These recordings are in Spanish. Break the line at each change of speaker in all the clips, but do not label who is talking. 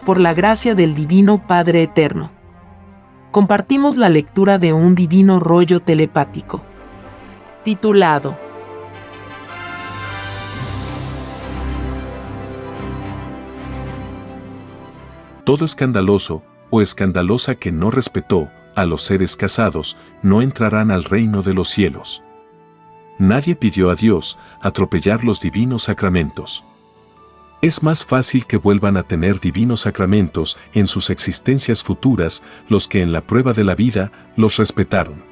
por la gracia del Divino Padre Eterno. Compartimos la lectura de un divino rollo telepático, titulado
Todo escandaloso o escandalosa que no respetó a los seres casados no entrarán al reino de los cielos. Nadie pidió a Dios atropellar los divinos sacramentos. Es más fácil que vuelvan a tener divinos sacramentos en sus existencias futuras los que en la prueba de la vida los respetaron,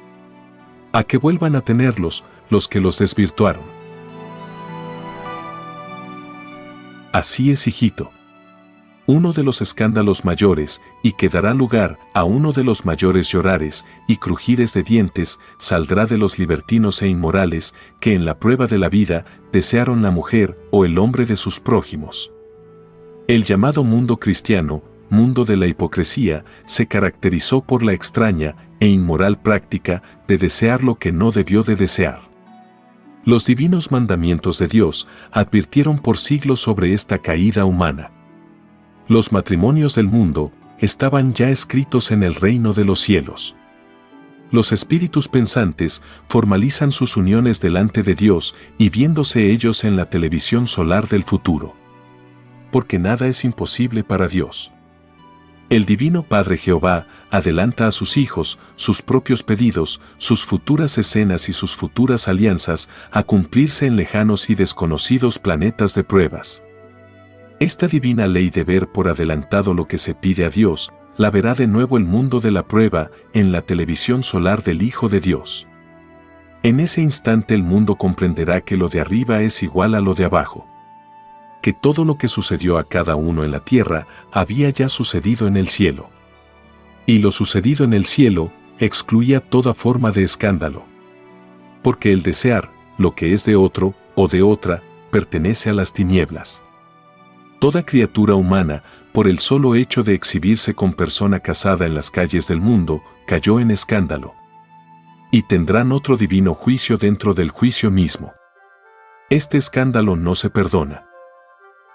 a que vuelvan a tenerlos los que los desvirtuaron. Así es, hijito. Uno de los escándalos mayores, y que dará lugar a uno de los mayores llorares y crujires de dientes, saldrá de los libertinos e inmorales que en la prueba de la vida desearon la mujer o el hombre de sus prójimos. El llamado mundo cristiano, mundo de la hipocresía, se caracterizó por la extraña e inmoral práctica de desear lo que no debió de desear. Los divinos mandamientos de Dios advirtieron por siglos sobre esta caída humana. Los matrimonios del mundo estaban ya escritos en el reino de los cielos. Los espíritus pensantes formalizan sus uniones delante de Dios y viéndose ellos en la televisión solar del futuro. Porque nada es imposible para Dios. El Divino Padre Jehová adelanta a sus hijos, sus propios pedidos, sus futuras escenas y sus futuras alianzas a cumplirse en lejanos y desconocidos planetas de pruebas. Esta divina ley de ver por adelantado lo que se pide a Dios, la verá de nuevo el mundo de la prueba en la televisión solar del Hijo de Dios. En ese instante el mundo comprenderá que lo de arriba es igual a lo de abajo. Que todo lo que sucedió a cada uno en la tierra había ya sucedido en el cielo. Y lo sucedido en el cielo excluía toda forma de escándalo. Porque el desear lo que es de otro o de otra pertenece a las tinieblas. Toda criatura humana, por el solo hecho de exhibirse con persona casada en las calles del mundo, cayó en escándalo. Y tendrán otro divino juicio dentro del juicio mismo. Este escándalo no se perdona.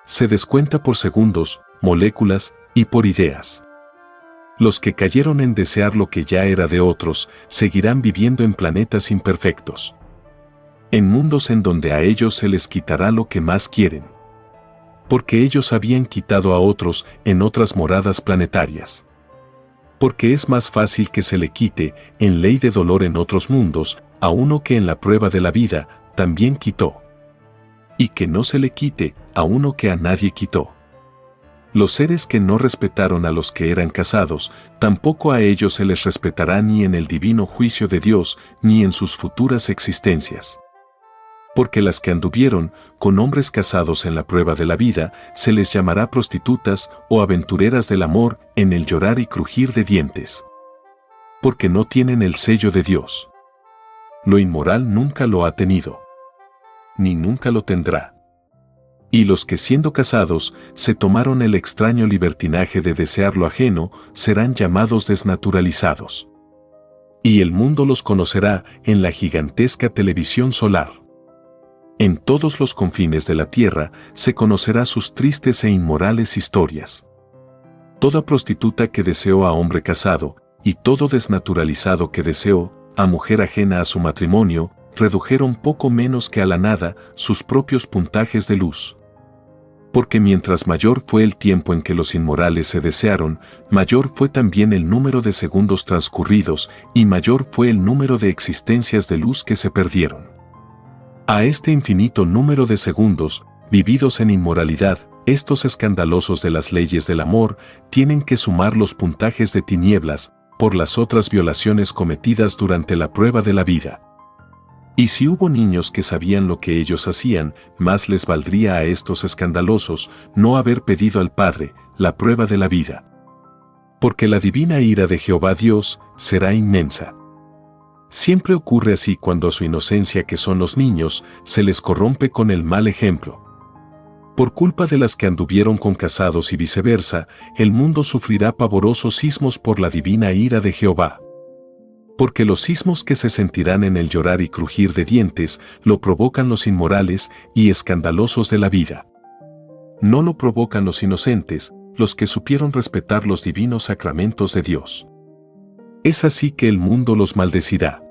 Se descuenta por segundos, moléculas y por ideas. Los que cayeron en desear lo que ya era de otros, seguirán viviendo en planetas imperfectos. En mundos en donde a ellos se les quitará lo que más quieren. Porque ellos habían quitado a otros en otras moradas planetarias. Porque es más fácil que se le quite, en ley de dolor en otros mundos, a uno que en la prueba de la vida también quitó. Y que no se le quite a uno que a nadie quitó. Los seres que no respetaron a los que eran casados, tampoco a ellos se les respetará ni en el divino juicio de Dios, ni en sus futuras existencias. Porque las que anduvieron con hombres casados en la prueba de la vida, se les llamará prostitutas o aventureras del amor en el llorar y crujir de dientes. Porque no tienen el sello de Dios. Lo inmoral nunca lo ha tenido. Ni nunca lo tendrá. Y los que siendo casados se tomaron el extraño libertinaje de desear lo ajeno, serán llamados desnaturalizados. Y el mundo los conocerá en la gigantesca televisión solar. En todos los confines de la tierra se conocerá sus tristes e inmorales historias. Toda prostituta que deseó a hombre casado, y todo desnaturalizado que deseó a mujer ajena a su matrimonio, redujeron poco menos que a la nada sus propios puntajes de luz. Porque mientras mayor fue el tiempo en que los inmorales se desearon, mayor fue también el número de segundos transcurridos y mayor fue el número de existencias de luz que se perdieron. A este infinito número de segundos, vividos en inmoralidad, estos escandalosos de las leyes del amor tienen que sumar los puntajes de tinieblas por las otras violaciones cometidas durante la prueba de la vida. Y si hubo niños que sabían lo que ellos hacían, más les valdría a estos escandalosos no haber pedido al Padre la prueba de la vida. Porque la divina ira de Jehová Dios será inmensa. Siempre ocurre así cuando a su inocencia, que son los niños, se les corrompe con el mal ejemplo. Por culpa de las que anduvieron con casados y viceversa, el mundo sufrirá pavorosos sismos por la divina ira de Jehová. Porque los sismos que se sentirán en el llorar y crujir de dientes lo provocan los inmorales y escandalosos de la vida. No lo provocan los inocentes, los que supieron respetar los divinos sacramentos de Dios. Es así que el mundo los maldecirá.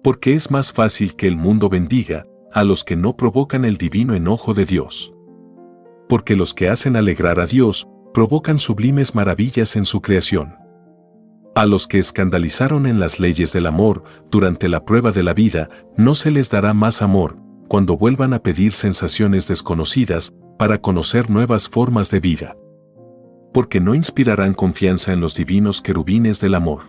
Porque es más fácil que el mundo bendiga a los que no provocan el divino enojo de Dios. Porque los que hacen alegrar a Dios provocan sublimes maravillas en su creación. A los que escandalizaron en las leyes del amor durante la prueba de la vida, no se les dará más amor cuando vuelvan a pedir sensaciones desconocidas para conocer nuevas formas de vida. Porque no inspirarán confianza en los divinos querubines del amor.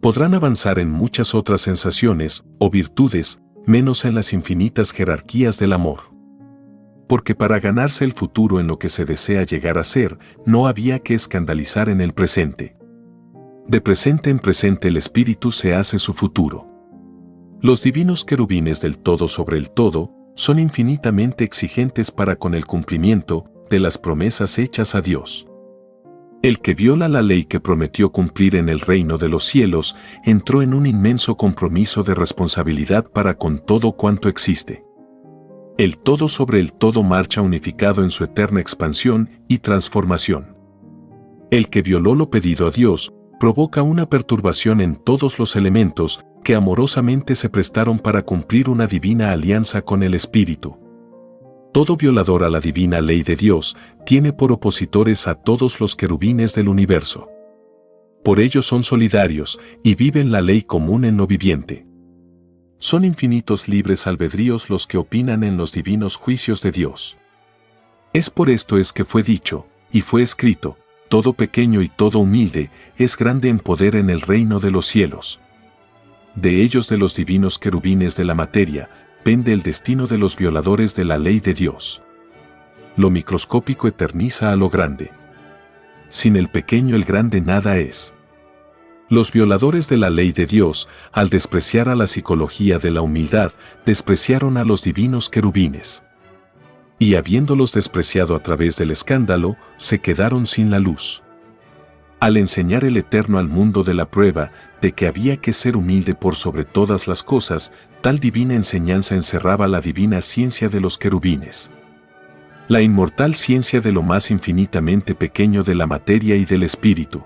Podrán avanzar en muchas otras sensaciones o virtudes, menos en las infinitas jerarquías del amor. Porque para ganarse el futuro en lo que se desea llegar a ser, no había que escandalizar en el presente. De presente en presente el espíritu se hace su futuro. Los divinos querubines del todo sobre el todo son infinitamente exigentes para con el cumplimiento de las promesas hechas a Dios. El que viola la ley que prometió cumplir en el reino de los cielos entró en un inmenso compromiso de responsabilidad para con todo cuanto existe. El todo sobre el todo marcha unificado en su eterna expansión y transformación. El que violó lo pedido a Dios provoca una perturbación en todos los elementos que amorosamente se prestaron para cumplir una divina alianza con el Espíritu. Todo violador a la divina ley de Dios tiene por opositores a todos los querubines del universo. Por ello son solidarios y viven la ley común en lo viviente. Son infinitos libres albedríos los que opinan en los divinos juicios de Dios. Es por esto es que fue dicho, y fue escrito, todo pequeño y todo humilde es grande en poder en el reino de los cielos. De ellos de los divinos querubines de la materia, pende el destino de los violadores de la ley de Dios. Lo microscópico eterniza a lo grande. Sin el pequeño el grande nada es. Los violadores de la ley de Dios, al despreciar a la psicología de la humildad, despreciaron a los divinos querubines. Y habiéndolos despreciado a través del escándalo, se quedaron sin la luz. Al enseñar el Eterno al mundo de la prueba de que había que ser humilde por sobre todas las cosas, tal divina enseñanza encerraba la divina ciencia de los querubines. La inmortal ciencia de lo más infinitamente pequeño de la materia y del espíritu.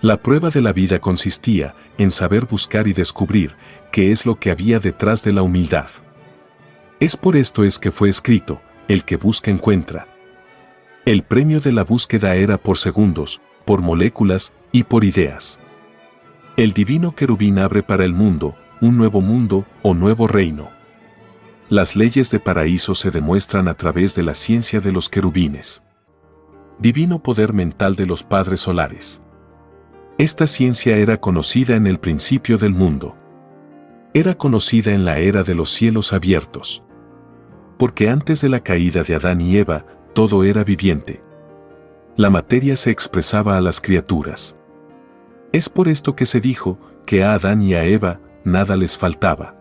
La prueba de la vida consistía en saber buscar y descubrir qué es lo que había detrás de la humildad. Es por esto es que fue escrito, el que busca encuentra. El premio de la búsqueda era por segundos, por moléculas y por ideas. El divino querubín abre para el mundo, un nuevo mundo o nuevo reino. Las leyes de paraíso se demuestran a través de la ciencia de los querubines. Divino poder mental de los padres solares. Esta ciencia era conocida en el principio del mundo. Era conocida en la era de los cielos abiertos. Porque antes de la caída de Adán y Eva, todo era viviente. La materia se expresaba a las criaturas. Es por esto que se dijo que a Adán y a Eva nada les faltaba.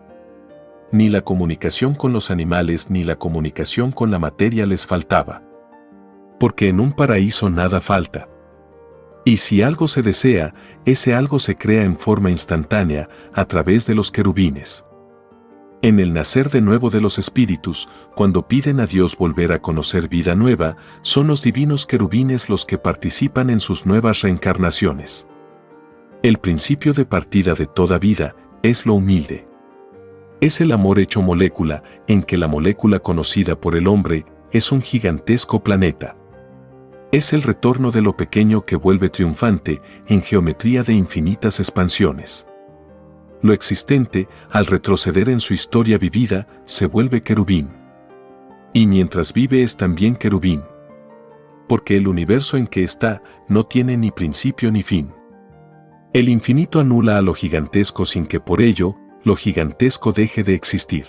Ni la comunicación con los animales ni la comunicación con la materia les faltaba. Porque en un paraíso nada falta. Y si algo se desea, ese algo se crea en forma instantánea a través de los querubines. En el nacer de nuevo de los espíritus, cuando piden a Dios volver a conocer vida nueva, son los divinos querubines los que participan en sus nuevas reencarnaciones. El principio de partida de toda vida es lo humilde. Es el amor hecho molécula, en que la molécula conocida por el hombre es un gigantesco planeta. Es el retorno de lo pequeño que vuelve triunfante en geometría de infinitas expansiones. Lo existente, al retroceder en su historia vivida, se vuelve querubín. Y mientras vive es también querubín. Porque el universo en que está no tiene ni principio ni fin. El infinito anula a lo gigantesco sin que por ello lo gigantesco deje de existir.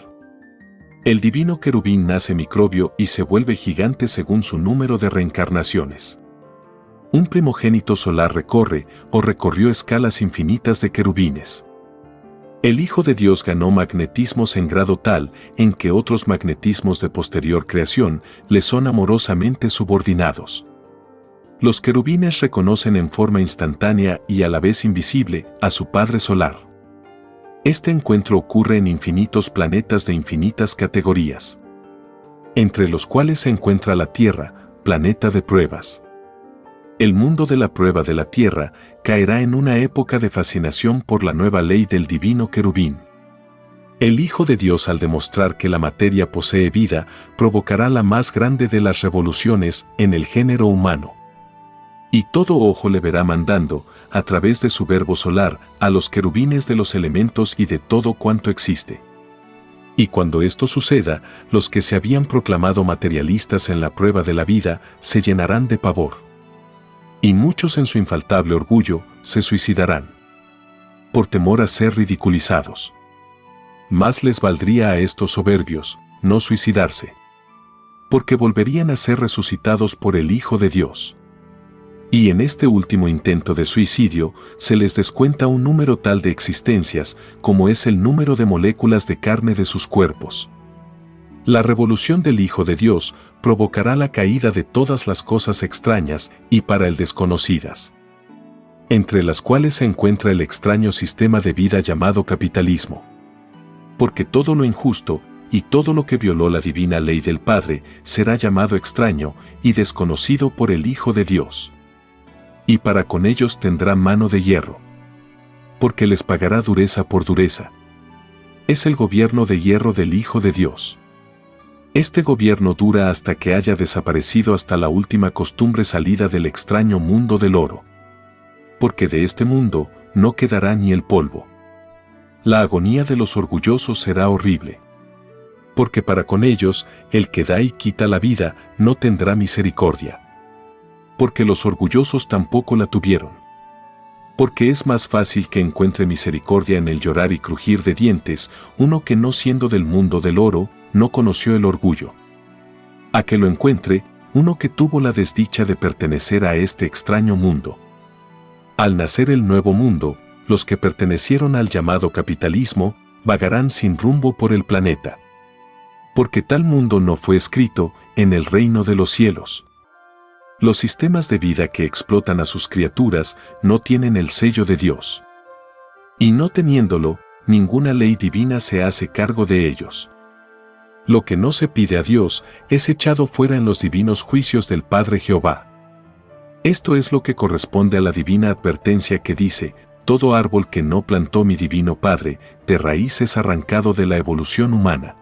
El divino querubín nace microbio y se vuelve gigante según su número de reencarnaciones. Un primogénito solar recorre o recorrió escalas infinitas de querubines. El Hijo de Dios ganó magnetismos en grado tal en que otros magnetismos de posterior creación le son amorosamente subordinados. Los querubines reconocen en forma instantánea y a la vez invisible a su Padre Solar. Este encuentro ocurre en infinitos planetas de infinitas categorías, entre los cuales se encuentra la Tierra, planeta de pruebas. El mundo de la prueba de la tierra caerá en una época de fascinación por la nueva ley del divino querubín. El Hijo de Dios, al demostrar que la materia posee vida, provocará la más grande de las revoluciones en el género humano. Y todo ojo le verá mandando, a través de su verbo solar, a los querubines de los elementos y de todo cuanto existe. Y cuando esto suceda, los que se habían proclamado materialistas en la prueba de la vida se llenarán de pavor. Y muchos en su infaltable orgullo se suicidarán, por temor a ser ridiculizados. Más les valdría a estos soberbios no suicidarse, porque volverían a ser resucitados por el Hijo de Dios. Y en este último intento de suicidio se les descuenta un número tal de existencias como es el número de moléculas de carne de sus cuerpos. La revolución del Hijo de Dios provocará la caída de todas las cosas extrañas y para él desconocidas, entre las cuales se encuentra el extraño sistema de vida llamado capitalismo. Porque todo lo injusto y todo lo que violó la divina ley del Padre será llamado extraño y desconocido por el Hijo de Dios. Y para con ellos tendrá mano de hierro, porque les pagará dureza por dureza. Es el gobierno de hierro del Hijo de Dios. Este gobierno dura hasta que haya desaparecido hasta la última costumbre salida del extraño mundo del oro. Porque de este mundo no quedará ni el polvo. La agonía de los orgullosos será horrible. Porque para con ellos, el que da y quita la vida no tendrá misericordia. Porque los orgullosos tampoco la tuvieron. Porque es más fácil que encuentre misericordia en el llorar y crujir de dientes uno que no siendo del mundo del oro, no conoció el orgullo, a que lo encuentre uno que tuvo la desdicha de pertenecer a este extraño mundo. Al nacer el nuevo mundo, los que pertenecieron al llamado capitalismo vagarán sin rumbo por el planeta. Porque tal mundo no fue escrito en el reino de los cielos. Los sistemas de vida que explotan a sus criaturas no tienen el sello de Dios. Y no teniéndolo, ninguna ley divina se hace cargo de ellos. Lo que no se pide a Dios es echado fuera en los divinos juicios del Padre Jehová. Esto es lo que corresponde a la divina advertencia que dice: todo árbol que no plantó mi divino Padre, de raíz es arrancado de la evolución humana.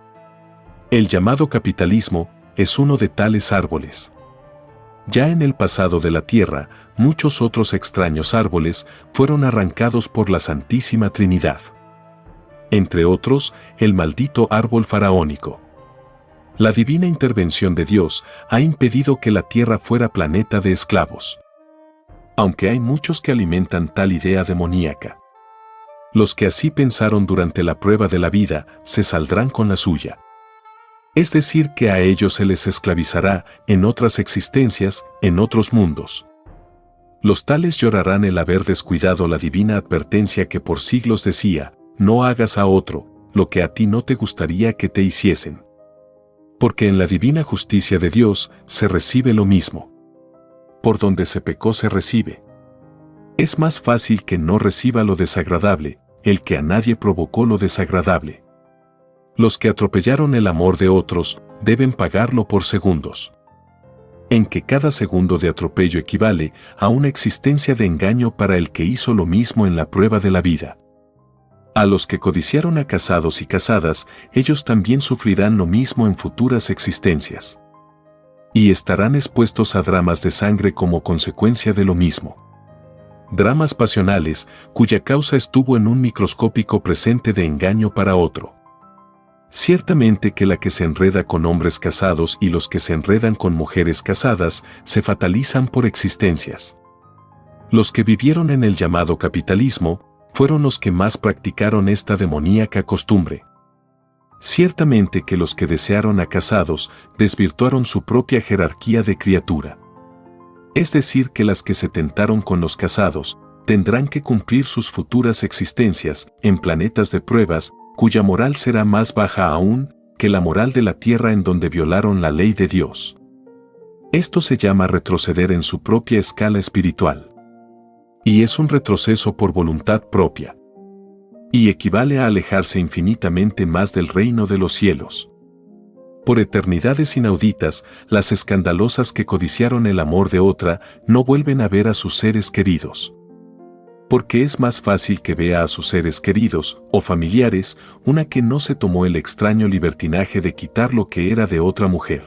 El llamado capitalismo es uno de tales árboles. Ya en el pasado de la tierra, muchos otros extraños árboles fueron arrancados por la Santísima Trinidad. Entre otros, el maldito árbol faraónico. La divina intervención de Dios ha impedido que la tierra fuera planeta de esclavos. Aunque hay muchos que alimentan tal idea demoníaca. Los que así pensaron durante la prueba de la vida se saldrán con la suya. Es decir, que a ellos se les esclavizará en otras existencias, en otros mundos. Los tales llorarán el haber descuidado la divina advertencia que por siglos decía: no hagas a otro lo que a ti no te gustaría que te hiciesen. Porque en la divina justicia de Dios se recibe lo mismo. Por donde se pecó se recibe. Es más fácil que no reciba lo desagradable, el que a nadie provocó lo desagradable. Los que atropellaron el amor de otros deben pagarlo por segundos. En que cada segundo de atropello equivale a una existencia de engaño para el que hizo lo mismo en la prueba de la vida. A los que codiciaron a casados y casadas, ellos también sufrirán lo mismo en futuras existencias. Y estarán expuestos a dramas de sangre como consecuencia de lo mismo. Dramas pasionales, cuya causa estuvo en un microscópico presente de engaño para otro. Ciertamente que la que se enreda con hombres casados y los que se enredan con mujeres casadas se fatalizan por existencias. Los que vivieron en el llamado capitalismo fueron los que más practicaron esta demoníaca costumbre. Ciertamente que los que desearon a casados desvirtuaron su propia jerarquía de criatura. Es decir, que las que se tentaron con los casados tendrán que cumplir sus futuras existencias en planetas de pruebas, cuya moral será más baja aún que la moral de la tierra en donde violaron la ley de Dios. Esto se llama retroceder en su propia escala espiritual. Y es un retroceso por voluntad propia. Y equivale a alejarse infinitamente más del reino de los cielos. Por eternidades inauditas, las escandalosas que codiciaron el amor de otra no vuelven a ver a sus seres queridos. Porque es más fácil que vea a sus seres queridos o familiares una que no se tomó el extraño libertinaje de quitar lo que era de otra mujer,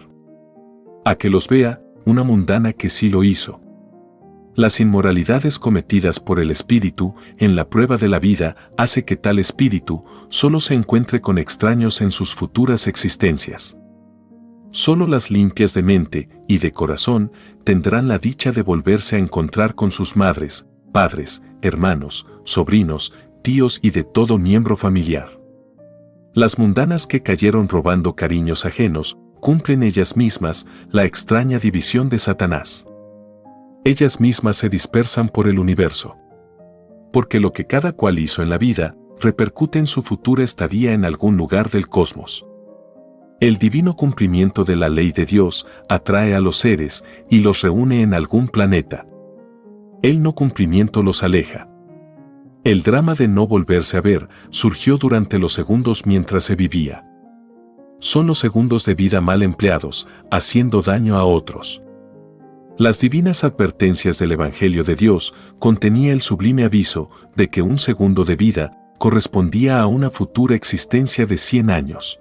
a que los vea una mundana que sí lo hizo. Las inmoralidades cometidas por el espíritu en la prueba de la vida hace que tal espíritu solo se encuentre con extraños en sus futuras existencias. Solo las limpias de mente y de corazón tendrán la dicha de volverse a encontrar con sus madres, padres, hermanos, sobrinos, tíos y de todo miembro familiar. Las mundanas que cayeron robando cariños ajenos cumplen ellas mismas la extraña división de Satanás. Ellas mismas se dispersan por el universo. Porque lo que cada cual hizo en la vida repercute en su futura estadía en algún lugar del cosmos. El divino cumplimiento de la ley de Dios atrae a los seres y los reúne en algún planeta. El no cumplimiento los aleja. El drama de no volverse a ver surgió durante los segundos mientras se vivía. Son los segundos de vida mal empleados, haciendo daño a otros. Las divinas advertencias del Evangelio de Dios contenía el sublime aviso de que un segundo de vida correspondía a una futura existencia de 100 años.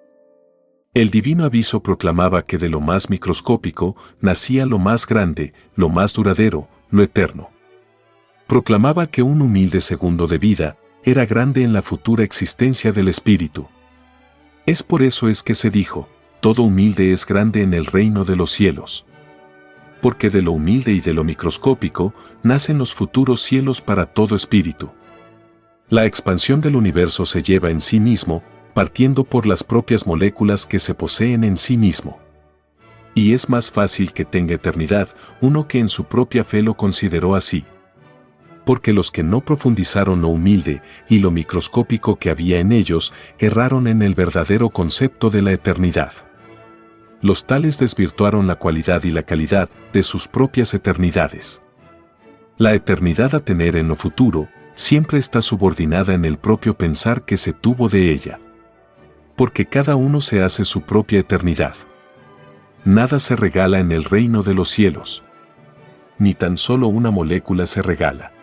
El divino aviso proclamaba que de lo más microscópico nacía lo más grande, lo más duradero, lo eterno. Proclamaba que un humilde segundo de vida era grande en la futura existencia del espíritu. Es por eso es que se dijo, todo humilde es grande en el reino de los cielos. Porque de lo humilde y de lo microscópico nacen los futuros cielos para todo espíritu. La expansión del universo se lleva en sí mismo, partiendo por las propias moléculas que se poseen en sí mismo. Y es más fácil que tenga eternidad uno que en su propia fe lo consideró así. Porque los que no profundizaron lo humilde y lo microscópico que había en ellos erraron en el verdadero concepto de la eternidad. Los tales desvirtuaron la cualidad y la calidad de sus propias eternidades. La eternidad a tener en lo futuro siempre está subordinada en el propio pensar que se tuvo de ella. Porque cada uno se hace su propia eternidad. Nada se regala en el reino de los cielos. Ni tan solo una molécula se regala.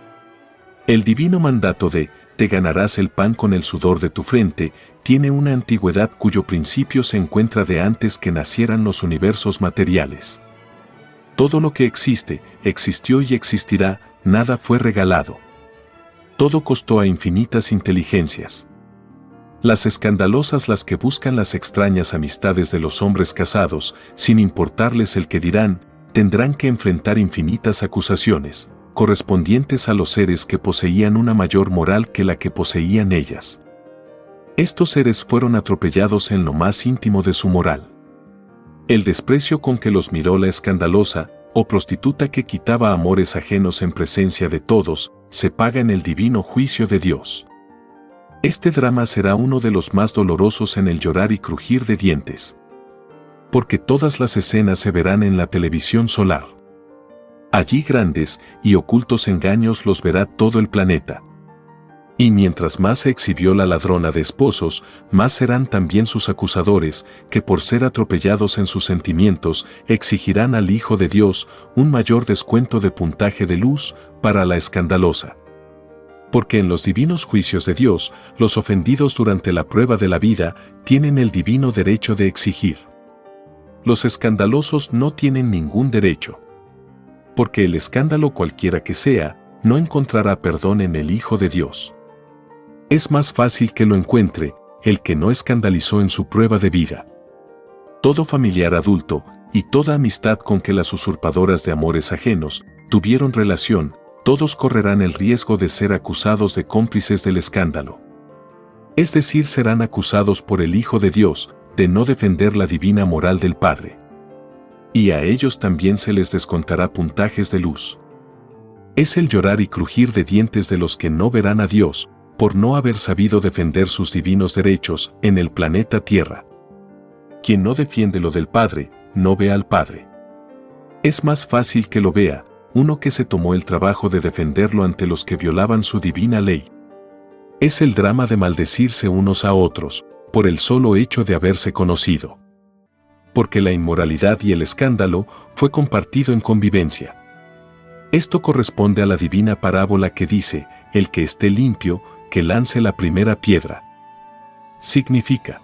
El divino mandato de «te ganarás el pan con el sudor de tu frente» tiene una antigüedad cuyo principio se encuentra de antes que nacieran los universos materiales. Todo lo que existe, existió y existirá, nada fue regalado. Todo costó a infinitas inteligencias. Las escandalosas las que buscan las extrañas amistades de los hombres casados, sin importarles el que dirán, tendrán que enfrentar infinitas acusaciones, correspondientes a los seres que poseían una mayor moral que la que poseían ellas. Estos seres fueron atropellados en lo más íntimo de su moral. El desprecio con que los miró la escandalosa, o prostituta que quitaba amores ajenos en presencia de todos, se paga en el divino juicio de Dios. Este drama será uno de los más dolorosos en el llorar y crujir de dientes. Porque todas las escenas se verán en la televisión solar. Allí grandes y ocultos engaños los verá todo el planeta. Y mientras más se exhibió la ladrona de esposos, más serán también sus acusadores, que por ser atropellados en sus sentimientos, exigirán al Hijo de Dios un mayor descuento de puntaje de luz para la escandalosa. Porque en los divinos juicios de Dios, los ofendidos durante la prueba de la vida tienen el divino derecho de exigir. Los escandalosos no tienen ningún derecho. Porque el escándalo cualquiera que sea, no encontrará perdón en el Hijo de Dios. Es más fácil que lo encuentre el que no escandalizó en su prueba de vida. Todo familiar adulto y toda amistad con que las usurpadoras de amores ajenos tuvieron relación, todos correrán el riesgo de ser acusados de cómplices del escándalo. Es decir, serán acusados por el Hijo de Dios de no defender la divina moral del Padre. Y a ellos también se les descontará puntajes de luz. Es el llorar y crujir de dientes de los que no verán a Dios, por no haber sabido defender sus divinos derechos en el planeta Tierra. Quien no defiende lo del Padre, no ve al Padre. Es más fácil que lo vea uno que se tomó el trabajo de defenderlo ante los que violaban su divina ley. Es el drama de maldecirse unos a otros, por el solo hecho de haberse conocido. porque la inmoralidad y el escándalo fue compartido en convivencia. Esto corresponde a la divina parábola que dice, el que esté limpio, que lance la primera piedra. Significa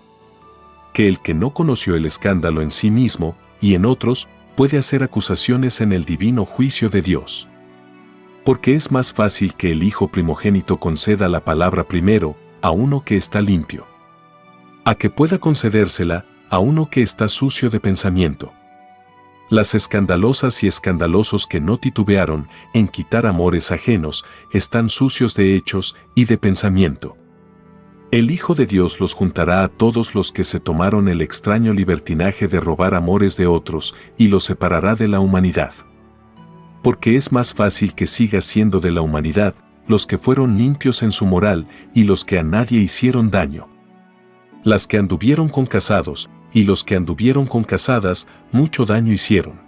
que el que no conoció el escándalo en sí mismo y en otros, puede hacer acusaciones en el divino juicio de Dios. Porque es más fácil que el hijo primogénito conceda la palabra primero a uno que está limpio, a que pueda concedérsela a uno que está sucio de pensamiento. Las escandalosas y escandalosos que no titubearon en quitar amores ajenos están sucios de hechos y de pensamiento. El Hijo de Dios los juntará a todos los que se tomaron el extraño libertinaje de robar amores de otros y los separará de la humanidad. Porque es más fácil que siga siendo de la humanidad los que fueron limpios en su moral y los que a nadie hicieron daño. Las que anduvieron con casados y los que anduvieron con casadas mucho daño hicieron.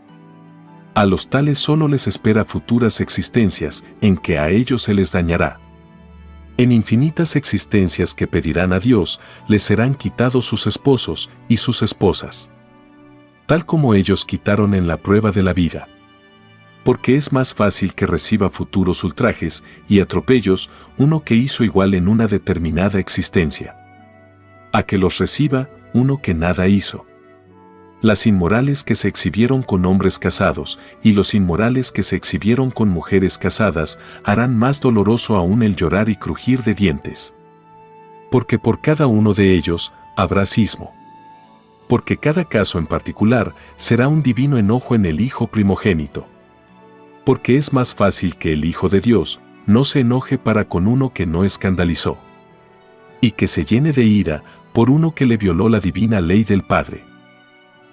A los tales solo les espera futuras existencias en que a ellos se les dañará. En infinitas existencias que pedirán a Dios, les serán quitados sus esposos y sus esposas. Tal como ellos quitaron en la prueba de la vida. Porque es más fácil que reciba futuros ultrajes y atropellos uno que hizo igual en una determinada existencia, a que los reciba uno que nada hizo. Las inmorales que se exhibieron con hombres casados y los inmorales que se exhibieron con mujeres casadas harán más doloroso aún el llorar y crujir de dientes. Porque por cada uno de ellos habrá cismo. Porque cada caso en particular será un divino enojo en el Hijo primogénito. Porque es más fácil que el Hijo de Dios no se enoje para con uno que no escandalizó, y que se llene de ira por uno que le violó la divina ley del Padre.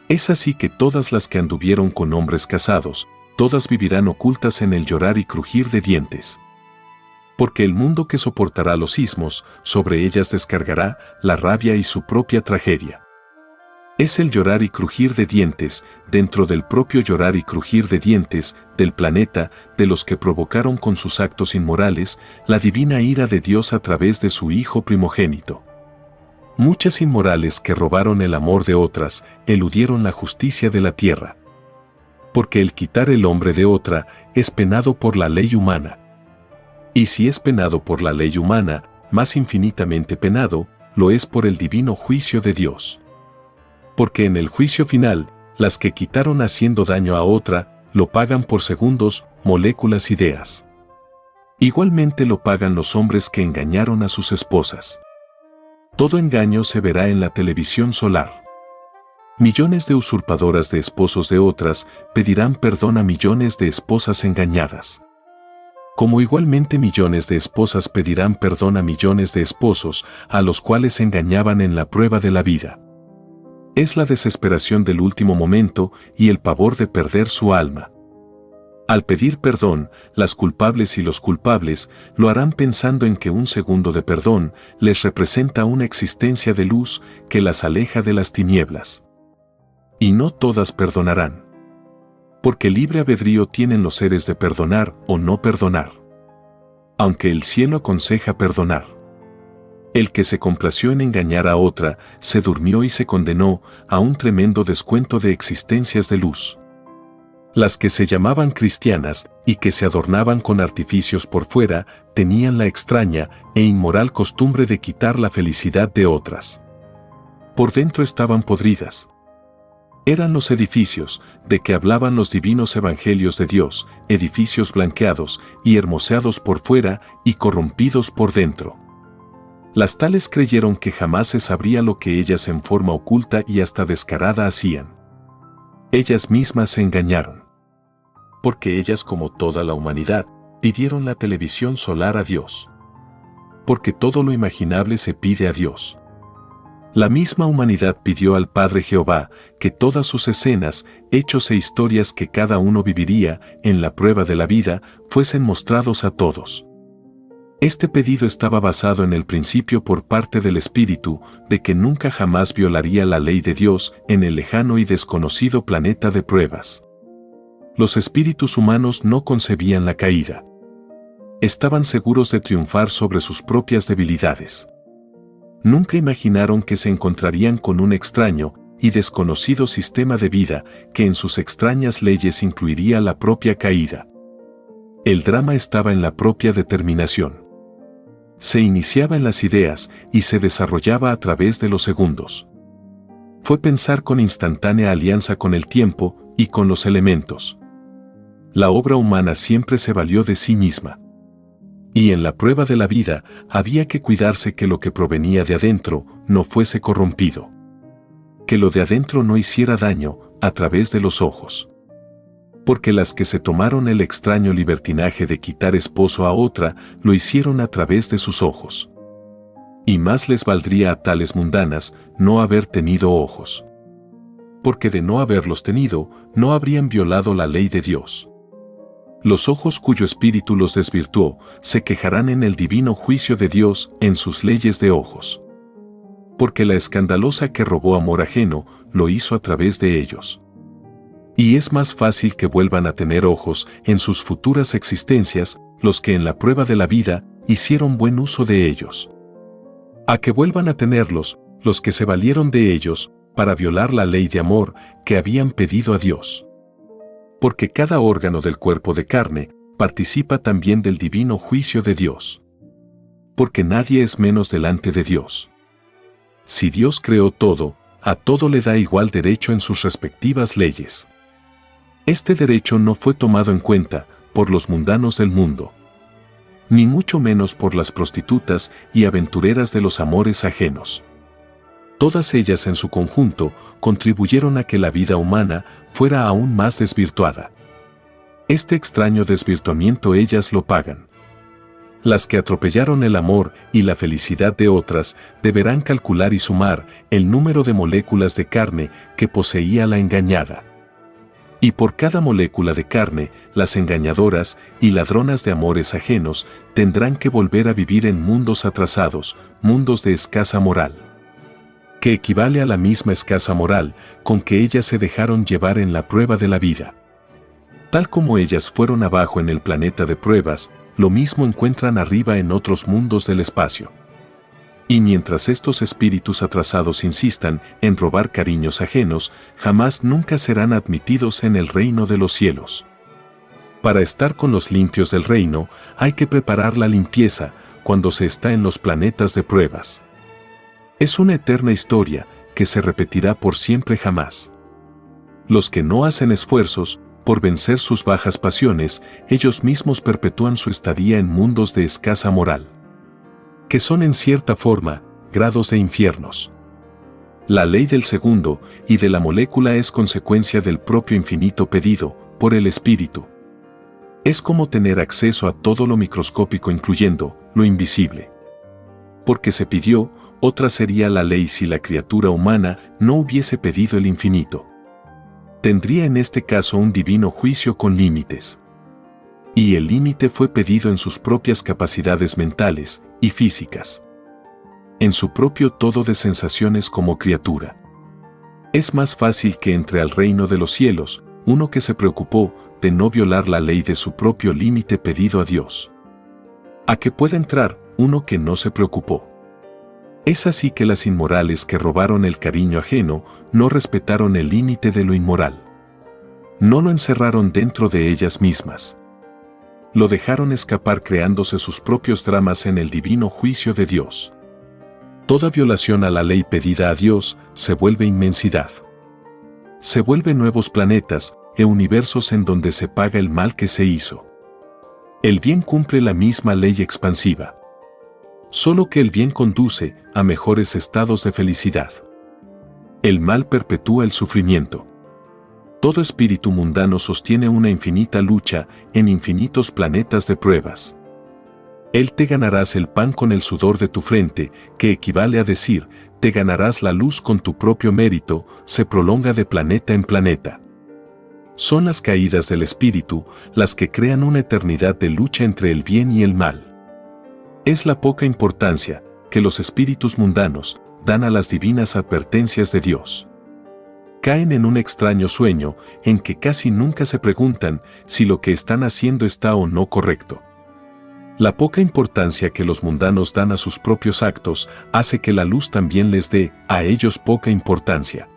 Es así que todas las que anduvieron con hombres casados, todas vivirán ocultas en el llorar y crujir de dientes. Porque el mundo que soportará los sismos, sobre ellas descargará la rabia y su propia tragedia. Es el llorar y crujir de dientes, dentro del propio llorar y crujir de dientes, del planeta, de los que provocaron con sus actos inmorales, la divina ira de Dios a través de su Hijo primogénito. Muchas inmorales que robaron el amor de otras, eludieron la justicia de la tierra. Porque el quitar el hombre de otra, es penado por la ley humana. Y si es penado por la ley humana, más infinitamente penado, lo es por el divino juicio de Dios. Porque en el juicio final, las que quitaron haciendo daño a otra, lo pagan por segundos, moléculas, ideas. Igualmente lo pagan los hombres que engañaron a sus esposas. Todo engaño se verá en la televisión solar. Millones de usurpadoras de esposos de otras pedirán perdón a millones de esposas engañadas. Como igualmente millones de esposas pedirán perdón a millones de esposos a los cuales engañaban en la prueba de la vida. Es la desesperación del último momento y el pavor de perder su alma. Al pedir perdón, las culpables y los culpables lo harán pensando en que un segundo de perdón les representa una existencia de luz que las aleja de las tinieblas. Y no todas perdonarán. Porque libre albedrío tienen los seres de perdonar o no perdonar. Aunque el cielo aconseja perdonar. El que se complació en engañar a otra, se durmió y se condenó a un tremendo descuento de existencias de luz. Las que se llamaban cristianas y que se adornaban con artificios por fuera, tenían la extraña e inmoral costumbre de quitar la felicidad de otras. Por dentro estaban podridas. Eran los edificios de que hablaban los divinos evangelios de Dios, edificios blanqueados y hermoseados por fuera y corrompidos por dentro. Las tales creyeron que jamás se sabría lo que ellas en forma oculta y hasta descarada hacían. Ellas mismas se engañaron. Porque ellas, como toda la humanidad, pidieron la televisión solar a Dios. Porque todo lo imaginable se pide a Dios. La misma humanidad pidió al Padre Jehová que todas sus escenas, hechos e historias que cada uno viviría en la prueba de la vida fuesen mostrados a todos. Este pedido estaba basado en el principio por parte del Espíritu de que nunca jamás violaría la ley de Dios en el lejano y desconocido planeta de pruebas. Los espíritus humanos no concebían la caída. Estaban seguros de triunfar sobre sus propias debilidades. Nunca imaginaron que se encontrarían con un extraño y desconocido sistema de vida que en sus extrañas leyes incluiría la propia caída. El drama estaba en la propia determinación. Se iniciaba en las ideas y se desarrollaba a través de los segundos. Fue pensar con instantánea alianza con el tiempo y con los elementos. La obra humana siempre se valió de sí misma. Y en la prueba de la vida había que cuidarse que lo que provenía de adentro no fuese corrompido. Que lo de adentro no hiciera daño a través de los ojos. Porque las que se tomaron el extraño libertinaje de quitar esposo a otra, lo hicieron a través de sus ojos. Y más les valdría a tales mundanas no haber tenido ojos. Porque de no haberlos tenido, no habrían violado la ley de Dios. Los ojos cuyo espíritu los desvirtuó, se quejarán en el divino juicio de Dios en sus leyes de ojos. Porque la escandalosa que robó amor ajeno, lo hizo a través de ellos. Y es más fácil que vuelvan a tener ojos en sus futuras existencias, los que en la prueba de la vida hicieron buen uso de ellos. A que vuelvan a tenerlos, los que se valieron de ellos, para violar la ley de amor que habían pedido a Dios. Porque cada órgano del cuerpo de carne participa también del divino juicio de Dios. Porque nadie es menos delante de Dios. Si Dios creó todo, a todo le da igual derecho en sus respectivas leyes. Este derecho no fue tomado en cuenta por los mundanos del mundo, ni mucho menos por las prostitutas y aventureras de los amores ajenos. Todas ellas en su conjunto contribuyeron a que la vida humana fuera aún más desvirtuada. Este extraño desvirtuamiento ellas lo pagan. Las que atropellaron el amor y la felicidad de otras deberán calcular y sumar el número de moléculas de carne que poseía la engañada. Y por cada molécula de carne, las engañadoras y ladronas de amores ajenos tendrán que volver a vivir en mundos atrasados, mundos de escasa moral. Que equivale a la misma escasa moral con que ellas se dejaron llevar en la prueba de la vida. Tal como ellas fueron abajo en el planeta de pruebas, lo mismo encuentran arriba en otros mundos del espacio. Y mientras estos espíritus atrasados insistan en robar cariños ajenos, jamás nunca serán admitidos en el reino de los cielos. Para estar con los limpios del reino, hay que preparar la limpieza cuando se está en los planetas de pruebas. Es una eterna historia que se repetirá por siempre jamás. Los que no hacen esfuerzos por vencer sus bajas pasiones, ellos mismos perpetúan su estadía en mundos de escasa moral, que son en cierta forma grados de infiernos. La ley del segundo y de la molécula es consecuencia del propio infinito pedido por el espíritu. Es como tener acceso a todo lo microscópico incluyendo lo invisible. Porque se pidió, otra sería la ley si la criatura humana no hubiese pedido el infinito. Tendría en este caso un divino juicio con límites. Y el límite fue pedido en sus propias capacidades mentales y físicas. En su propio todo de sensaciones como criatura. Es más fácil que entre al reino de los cielos, uno que se preocupó de no violar la ley de su propio límite pedido a Dios. A que pueda entrar uno que no se preocupó. Es así que las inmorales que robaron el cariño ajeno no respetaron el límite de lo inmoral. No lo encerraron dentro de ellas mismas. Lo dejaron escapar creándose sus propios dramas en el divino juicio de Dios. Toda violación a la ley pedida a Dios se vuelve inmensidad. Se vuelve nuevos planetas e universos en donde se paga el mal que se hizo. El bien cumple la misma ley expansiva. Solo que el bien conduce a mejores estados de felicidad. El mal perpetúa el sufrimiento. Todo espíritu mundano sostiene una infinita lucha en infinitos planetas de pruebas. Él te ganarás el pan con el sudor de tu frente, que equivale a decir, te ganarás la luz con tu propio mérito, se prolonga de planeta en planeta. Son las caídas del espíritu las que crean una eternidad de lucha entre el bien y el mal. Es la poca importancia que los espíritus mundanos dan a las divinas advertencias de Dios. Caen en un extraño sueño en que casi nunca se preguntan si lo que están haciendo está o no correcto. La poca importancia que los mundanos dan a sus propios actos hace que la luz también les dé a ellos poca importancia.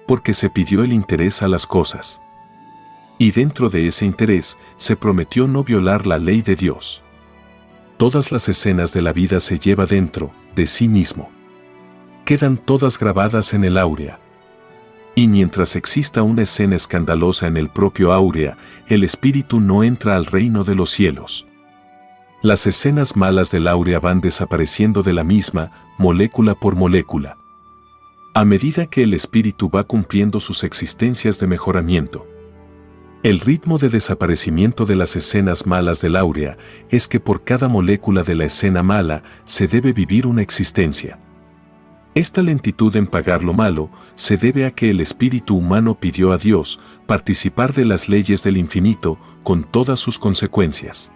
Porque se pidió el interés a las cosas. Y dentro de ese interés se prometió no violar la ley de Dios. Todas las escenas de la vida se lleva dentro de sí mismo. Quedan todas grabadas en el áurea. Y mientras exista una escena escandalosa en el propio áurea, el espíritu no entra al reino de los cielos. Las escenas malas del áurea van desapareciendo de la misma, molécula por molécula. A medida que el espíritu va cumpliendo sus existencias de mejoramiento. El ritmo de desaparecimiento de las escenas malas del áurea es que por cada molécula de la escena mala se debe vivir una existencia. Esta lentitud en pagar lo malo se debe a que el espíritu humano pidió a Dios participar de las leyes del infinito con todas sus consecuencias.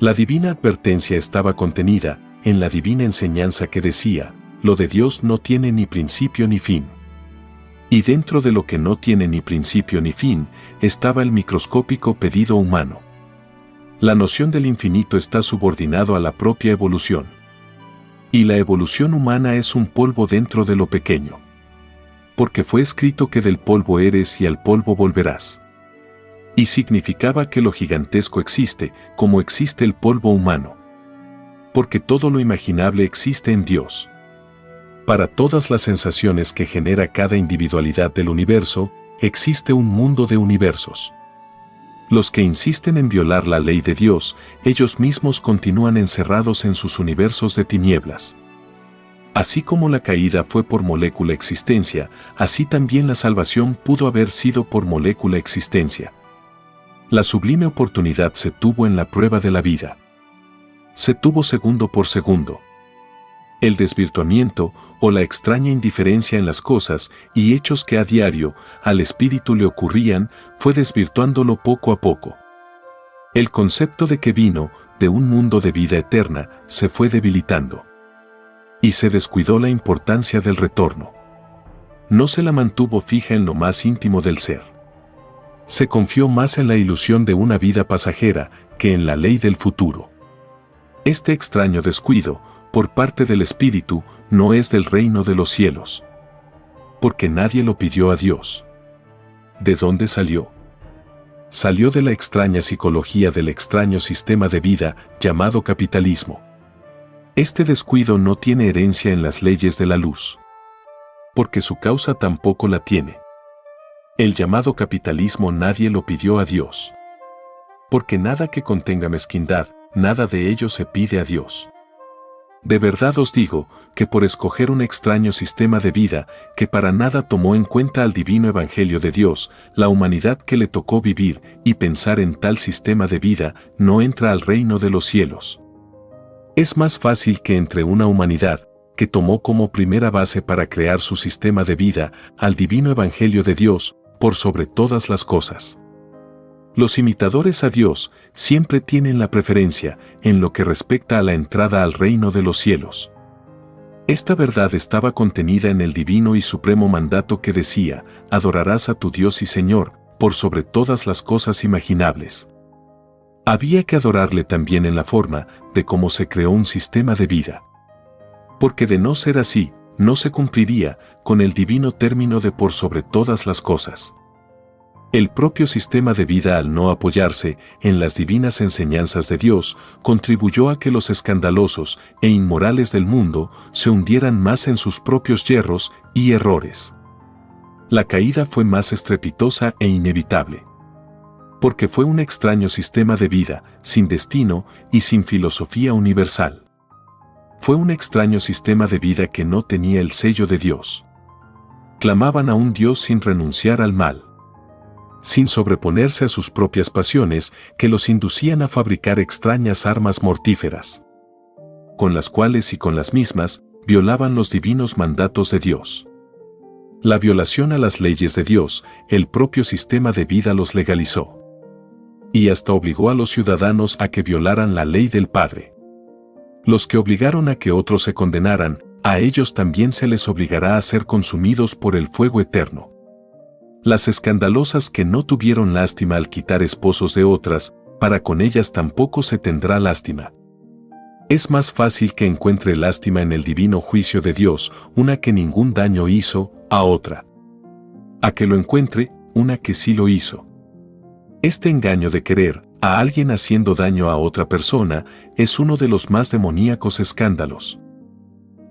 La divina advertencia estaba contenida en la divina enseñanza que decía, lo de Dios no tiene ni principio ni fin. Y dentro de lo que no tiene ni principio ni fin, estaba el microscópico pedido humano. La noción del infinito está subordinado a la propia evolución. Y la evolución humana es un polvo dentro de lo pequeño. Porque fue escrito que del polvo eres y al polvo volverás. Y significaba que lo gigantesco existe, como existe el polvo humano. Porque todo lo imaginable existe en Dios. Para todas las sensaciones que genera cada individualidad del universo, existe un mundo de universos. Los que insisten en violar la ley de Dios, ellos mismos continúan encerrados en sus universos de tinieblas. Así como la caída fue por molécula existencia, así también la salvación pudo haber sido por molécula existencia. La sublime oportunidad se tuvo en la prueba de la vida. Se tuvo segundo por segundo. El desvirtuamiento o la extraña indiferencia en las cosas y hechos que a diario al espíritu le ocurrían fue desvirtuándolo poco a poco. El concepto de que vino de un mundo de vida eterna se fue debilitando. Y se descuidó la importancia del retorno. No se la mantuvo fija en lo más íntimo del ser. Se confió más en la ilusión de una vida pasajera que en la ley del futuro. Este extraño descuido por parte del Espíritu, no es del reino de los cielos. Porque nadie lo pidió a Dios. ¿De dónde salió? Salió de la extraña psicología del extraño sistema de vida llamado capitalismo. Este descuido no tiene herencia en las leyes de la luz. Porque su causa tampoco la tiene. El llamado capitalismo nadie lo pidió a Dios. Porque nada que contenga mezquindad, nada de ello se pide a Dios. De verdad os digo que por escoger un extraño sistema de vida que para nada tomó en cuenta al divino evangelio de Dios, la humanidad que le tocó vivir y pensar en tal sistema de vida no entra al reino de los cielos. Es más fácil que entre una humanidad que tomó como primera base para crear su sistema de vida al divino evangelio de Dios por sobre todas las cosas. Los imitadores a Dios siempre tienen la preferencia en lo que respecta a la entrada al reino de los cielos. Esta verdad estaba contenida en el divino y supremo mandato que decía, adorarás a tu Dios y Señor, por sobre todas las cosas imaginables. Había que adorarle también en la forma de cómo se creó un sistema de vida. Porque de no ser así, no se cumpliría con el divino término de por sobre todas las cosas. El propio sistema de vida, al no apoyarse en las divinas enseñanzas de Dios, contribuyó a que los escandalosos e inmorales del mundo se hundieran más en sus propios yerros y errores. La caída fue más estrepitosa e inevitable. Porque fue un extraño sistema de vida, sin destino y sin filosofía universal. Fue un extraño sistema de vida que no tenía el sello de Dios. Clamaban a un Dios sin renunciar al mal. Sin sobreponerse a sus propias pasiones que los inducían a fabricar extrañas armas mortíferas, con las cuales y con las mismas violaban los divinos mandatos de Dios. La violación a las leyes de Dios, el propio sistema de vida los legalizó. Y hasta obligó a los ciudadanos a que violaran la ley del Padre. Los que obligaron a que otros se condenaran, a ellos también se les obligará a ser consumidos por el fuego eterno. Las escandalosas que no tuvieron lástima al quitar esposos de otras, para con ellas tampoco se tendrá lástima. Es más fácil que encuentre lástima en el divino juicio de Dios una que ningún daño hizo a otra. A que lo encuentre una que sí lo hizo. Este engaño de querer a alguien haciendo daño a otra persona es uno de los más demoníacos escándalos.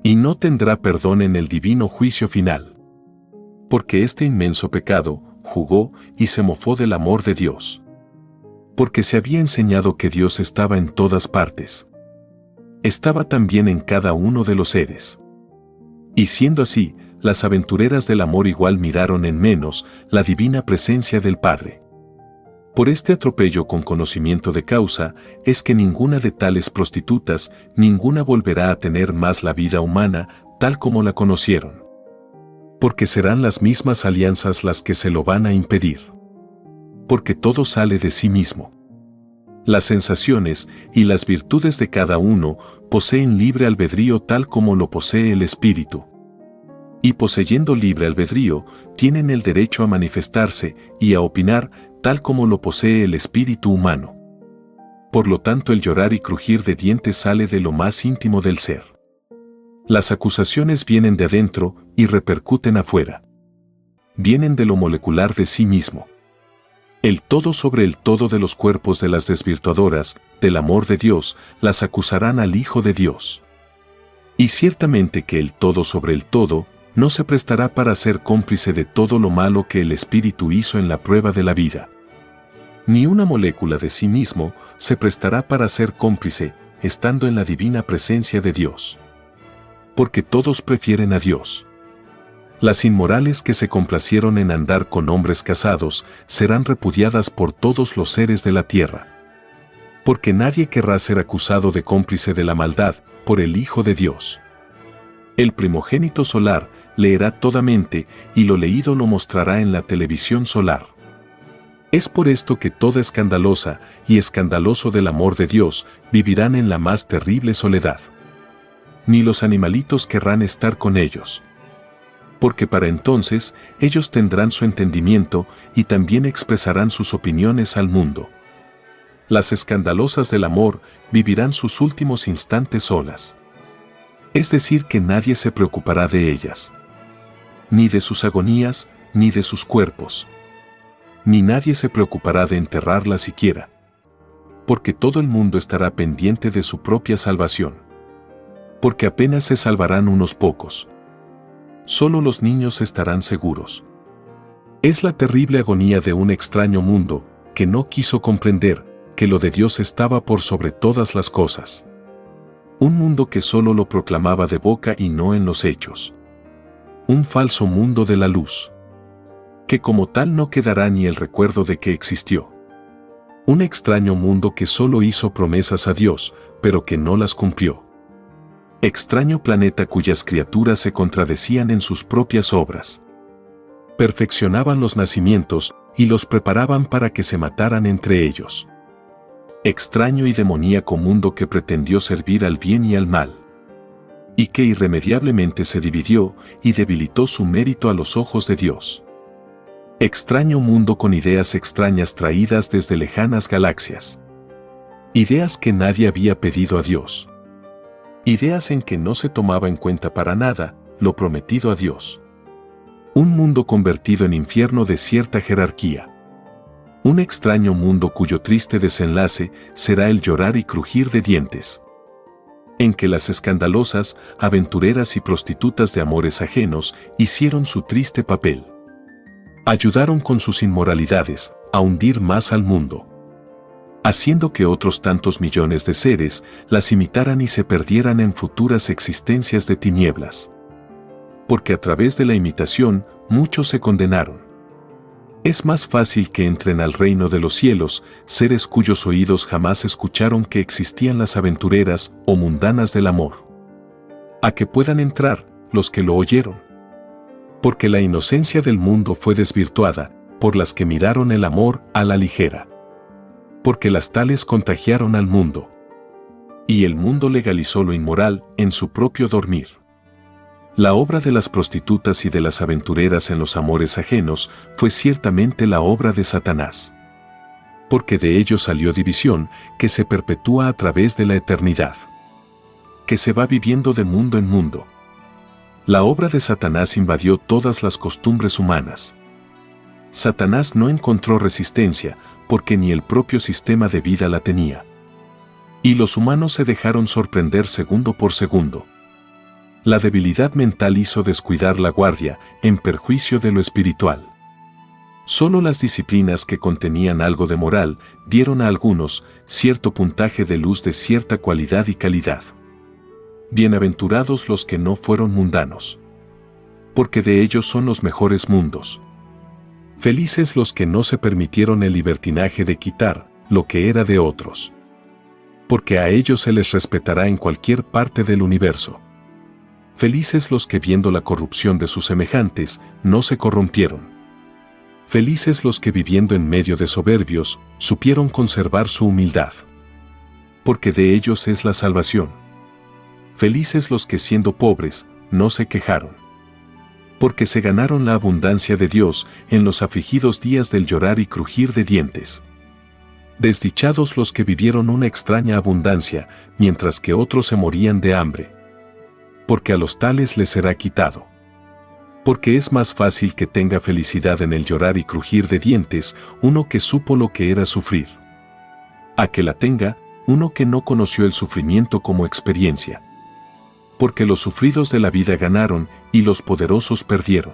Y no tendrá perdón en el divino juicio final. Porque este inmenso pecado jugó y se mofó del amor de Dios. Porque se había enseñado que Dios estaba en todas partes. Estaba también en cada uno de los seres. Y siendo así, las aventureras del amor igual miraron en menos la divina presencia del Padre. Por este atropello con conocimiento de causa, es que ninguna de tales prostitutas, ninguna volverá a tener más la vida humana tal como la conocieron. Porque serán las mismas alianzas las que se lo van a impedir. Porque todo sale de sí mismo. Las sensaciones y las virtudes de cada uno poseen libre albedrío tal como lo posee el espíritu. Y poseyendo libre albedrío, tienen el derecho a manifestarse y a opinar tal como lo posee el espíritu humano. Por lo tanto, el llorar y crujir de dientes sale de lo más íntimo del ser. Las acusaciones vienen de adentro y repercuten afuera. Vienen de lo molecular de sí mismo. El todo sobre el todo de los cuerpos de las desvirtuadoras, del amor de Dios, las acusarán al Hijo de Dios. Y ciertamente que el todo sobre el todo no se prestará para ser cómplice de todo lo malo que el Espíritu hizo en la prueba de la vida. Ni una molécula de sí mismo se prestará para ser cómplice, estando en la divina presencia de Dios. Porque todos prefieren a Dios. Las inmorales que se complacieron en andar con hombres casados serán repudiadas por todos los seres de la tierra. Porque nadie querrá ser acusado de cómplice de la maldad por el Hijo de Dios. El primogénito solar leerá toda mente y lo leído lo mostrará en la televisión solar. Es por esto que toda escandalosa y escandaloso del amor de Dios vivirán en la más terrible soledad. Ni los animalitos querrán estar con ellos. Porque para entonces ellos tendrán su entendimiento y también expresarán sus opiniones al mundo. Las escandalosas del amor vivirán sus últimos instantes solas. Es decir, que nadie se preocupará de ellas. Ni de sus agonías, ni de sus cuerpos. Ni nadie se preocupará de enterrarlas siquiera. Porque todo el mundo estará pendiente de su propia salvación. Porque apenas se salvarán unos pocos. Solo los niños estarán seguros. Es la terrible agonía de un extraño mundo que no quiso comprender que lo de Dios estaba por sobre todas las cosas. Un mundo que solo lo proclamaba de boca y no en los hechos. Un falso mundo de la luz. Que como tal no quedará ni el recuerdo de que existió. Un extraño mundo que solo hizo promesas a Dios, pero que no las cumplió. Extraño planeta cuyas criaturas se contradecían en sus propias obras. Perfeccionaban los nacimientos y los preparaban para que se mataran entre ellos. Extraño y demoníaco mundo que pretendió servir al bien y al mal. Y que irremediablemente se dividió y debilitó su mérito a los ojos de Dios. Extraño mundo con ideas extrañas traídas desde lejanas galaxias. Ideas que nadie había pedido a Dios. Ideas en que no se tomaba en cuenta para nada lo prometido a Dios. Un mundo convertido en infierno de cierta jerarquía. Un extraño mundo cuyo triste desenlace será el llorar y crujir de dientes. En que las escandalosas, aventureras y prostitutas de amores ajenos hicieron su triste papel. Ayudaron con sus inmoralidades a hundir más al mundo, haciendo que otros tantos millones de seres las imitaran y se perdieran en futuras existencias de tinieblas. Porque a través de la imitación muchos se condenaron. Es más fácil que entren al reino de los cielos seres cuyos oídos jamás escucharon que existían las aventureras o mundanas del amor, a que puedan entrar los que lo oyeron. Porque la inocencia del mundo fue desvirtuada por las que miraron el amor a la ligera. Porque las tales contagiaron al mundo. Y el mundo legalizó lo inmoral en su propio dormir. La obra de las prostitutas y de las aventureras en los amores ajenos fue ciertamente la obra de Satanás. Porque de ello salió división que se perpetúa a través de la eternidad. Que se va viviendo de mundo en mundo. La obra de Satanás invadió todas las costumbres humanas. Satanás no encontró resistencia, porque ni el propio sistema de vida la tenía. Y los humanos se dejaron sorprender segundo por segundo. La debilidad mental hizo descuidar la guardia, en perjuicio de lo espiritual. Solo las disciplinas que contenían algo de moral dieron a algunos cierto puntaje de luz de cierta cualidad y calidad. Bienaventurados los que no fueron mundanos, porque de ellos son los mejores mundos. Felices los que no se permitieron el libertinaje de quitar lo que era de otros, porque a ellos se les respetará en cualquier parte del universo. Felices los que viendo la corrupción de sus semejantes no se corrompieron. Felices los que viviendo en medio de soberbios supieron conservar su humildad, porque de ellos es la salvación. Felices los que siendo pobres no se quejaron, porque se ganaron la abundancia de Dios en los afligidos días del llorar y crujir de dientes. Desdichados los que vivieron una extraña abundancia, mientras que otros se morían de hambre, porque a los tales les será quitado. Porque es más fácil que tenga felicidad en el llorar y crujir de dientes uno que supo lo que era sufrir, a que la tenga uno que no conoció el sufrimiento como experiencia. Porque los sufridos de la vida ganaron y los poderosos perdieron.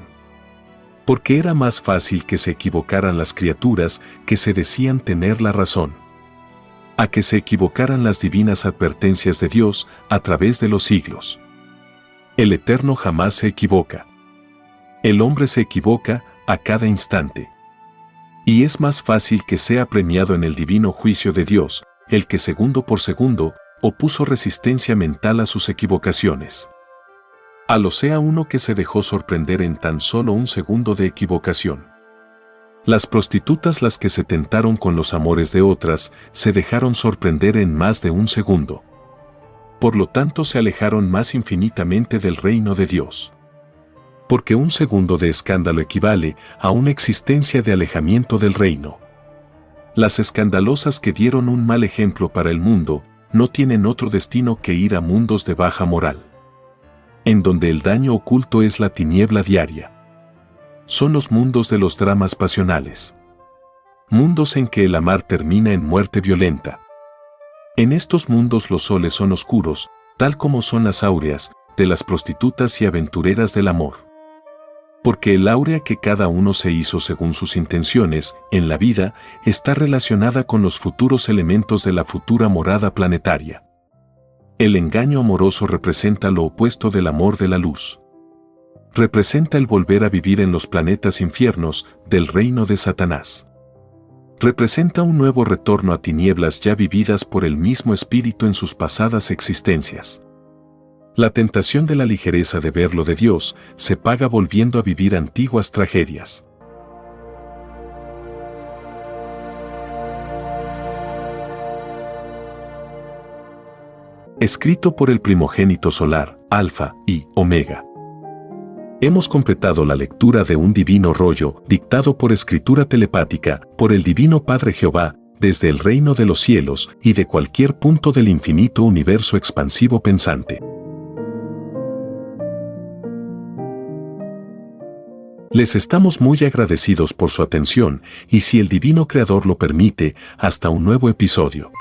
Porque era más fácil que se equivocaran las criaturas que se decían tener la razón, a que se equivocaran las divinas advertencias de Dios a través de los siglos. El Eterno jamás se equivoca. El hombre se equivoca a cada instante. Y es más fácil que sea premiado en el divino juicio de Dios, el que segundo por segundo opuso resistencia mental a sus equivocaciones. A lo sea uno que se dejó sorprender en tan solo un segundo de equivocación. Las prostitutas, las que se tentaron con los amores de otras, se dejaron sorprender en más de un segundo. Por lo tanto se alejaron más infinitamente del reino de Dios. Porque un segundo de escándalo equivale a una existencia de alejamiento del reino. Las escandalosas que dieron un mal ejemplo para el mundo no tienen otro destino que ir a mundos de baja moral, en donde el daño oculto es la tiniebla diaria. Son los mundos de los dramas pasionales. Mundos en que el amar termina en muerte violenta. En estos mundos los soles son oscuros, tal como son las áureas de las prostitutas y aventureras del amor. Porque el áurea que cada uno se hizo según sus intenciones en la vida está relacionada con los futuros elementos de la futura morada planetaria. El engaño amoroso representa lo opuesto del amor de la luz. Representa el volver a vivir en los planetas infiernos del reino de Satanás. Representa un nuevo retorno a tinieblas ya vividas por el mismo espíritu en sus pasadas existencias. La tentación de la ligereza de ver lo de Dios se paga volviendo a vivir antiguas tragedias. Escrito por el primogénito solar, Alfa y Omega. Hemos completado la lectura de un divino rollo, dictado por escritura telepática, por el Divino Padre Jehová, desde el reino de los cielos y de cualquier punto del infinito universo expansivo pensante. Les estamos muy agradecidos por su atención y si el Divino Creador lo permite, hasta un nuevo episodio.